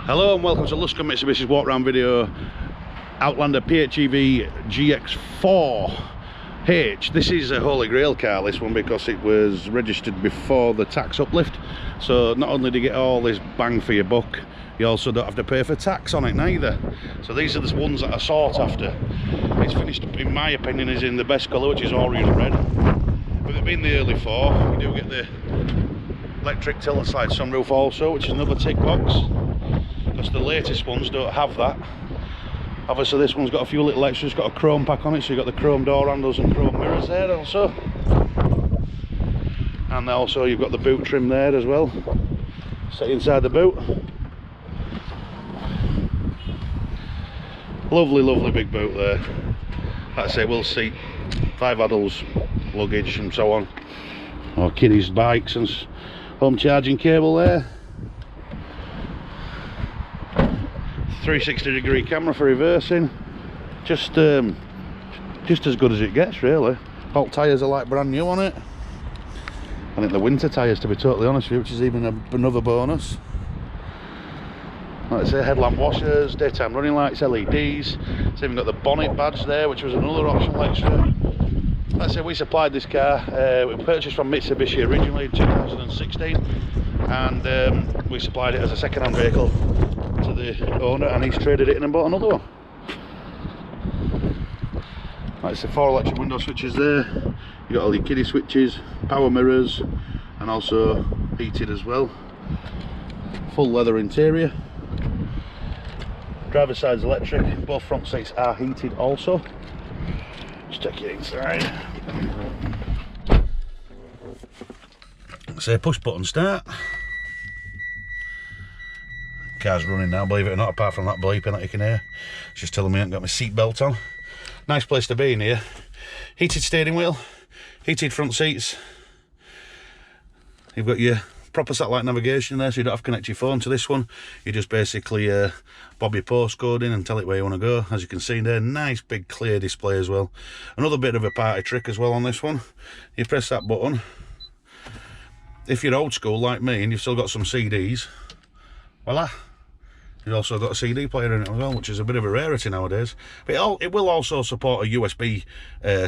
Hello and welcome to Luscombe Mitsubishi's walk around video. Outlander PHEV GX4h. This is a holy grail car, this one, because it was registered before the tax uplift. So not only do you get all this bang for your buck, you also don't have to pay for tax on it neither. So these are the ones that are sought after. It's finished, in my opinion, is in the best colour, which is Orient red. With it being the early 4, you do get the electric tilt slide sunroof also, which is another tick box, because the latest ones don't have that. Obviously this one's got a few little extras, got a chrome pack on it, so you've got the chrome door handles and chrome mirrors there also. And also you've got the boot trim there as well, set inside the boot. Lovely big boot there. Like I say, we'll seat 5 adults, luggage and so on, or kiddies, bikes and home charging cable there. 360-degree camera for reversing. Just as good as it gets, really. All tyres are like brand new on it. I think the winter tyres, to be totally honest with you, which is even another bonus. Like I say, headlamp washers, daytime running lights, LEDs. It's even got the bonnet badge there, which was another optional extra. Like I say, we supplied this car. We purchased from Mitsubishi originally in 2016, and we supplied it as a second-hand vehicle to the owner, and he's traded it in and bought another one. Like I say, 4 electric window switches there. You got all your kiddie switches, power mirrors, and also heated as well. Full leather interior. Driver's side's electric. Both front seats are heated also. Just take it inside. Say push button start. Car's running now, believe it or not, apart from that bleeping that you can hear. It's just telling me I haven't got my seat belt on. Nice place to be in here. Heated steering wheel, heated front seats. You've got your proper satellite navigation there, so you don't have to connect your phone to this one. You just basically bob your postcode in and tell it where you want to go. As you can see there, nice big clear display as well. Another bit of a party trick as well on this one. You press that button. If you're old school like me and you've still got some CDs, voila. You've also got a CD player in it as well, which is a bit of a rarity nowadays. But it will also support a USB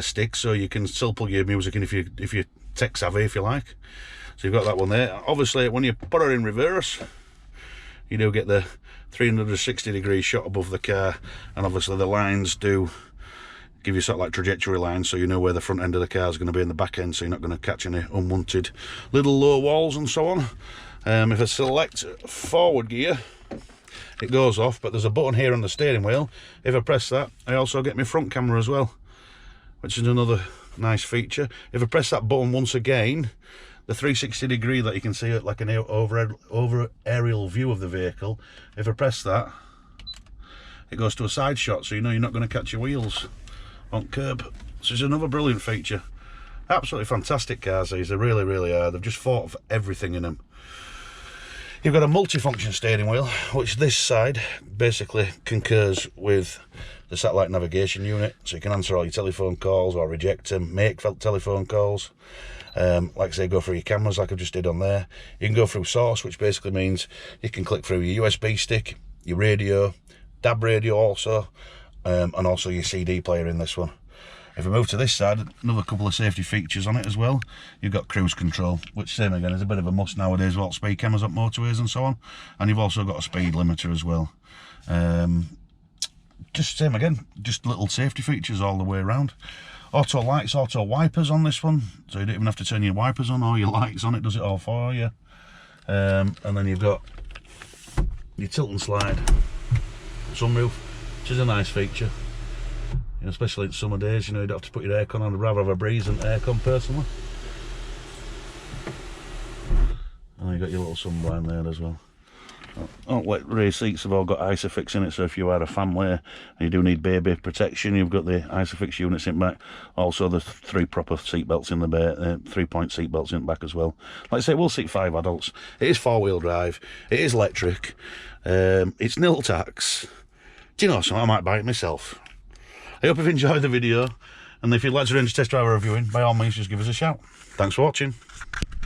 stick, so you can still plug your music in if you're tech savvy, if you like. So you've got that one there. Obviously, when you put her in reverse, you do get the 360-degree shot above the car, and obviously the lines do give you sort of like trajectory lines, so you know where the front end of the car is going to be in the back end, so you're not going to catch any unwanted little low walls and so on. If I select forward gear, it goes off, but there's a button here on the steering wheel. If I press that, I also get my front camera as well, which is another nice feature. If I press that button once again, the 360-degree that you can see like an over aerial view of the vehicle, if I press that, it goes to a side shot, so you know you're not going to catch your wheels on curb. So it's another brilliant feature. Absolutely fantastic cars these, they really are. They've just thought of everything in them. You've got a multifunction steering wheel, which this side basically concurs with the satellite navigation unit, so you can answer all your telephone calls or reject them, make telephone calls. Like I say, go through your cameras like I just did on there. You can go through source, which basically means you can click through your USB stick, your radio, DAB radio also, and also your CD player in this one. If we move to this side, another couple of safety features on it as well. You've got cruise control, which same again is a bit of a must nowadays with all speed cameras up motorways and so on. And you've also got a speed limiter as well. Just same again, just little safety features all the way around. Auto lights, auto wipers on this one, so you don't even have to turn your wipers on or your lights on, it does it all for you. And then you've got your tilt and slide sunroof, which is a nice feature. You know, especially in summer days, you know, you don't have to put your aircon on. I'd rather have a breeze than aircon personally. And you got your little sunblind there as well. Like rear seats have all got Isofix in it, so if you are a family and you do need baby protection, you've got the Isofix units in back. Also the 3 proper seat belts in the back, 3-point seat belts in the back as well. Like I say, we'll seat 5 adults. It is 4-wheel drive, it is electric, it's nil tax. Do you know something? I might buy it myself. I hope you've enjoyed the video, and if you'd like to arrange a test drive or reviewing, by all means just give us a shout. Thanks for watching.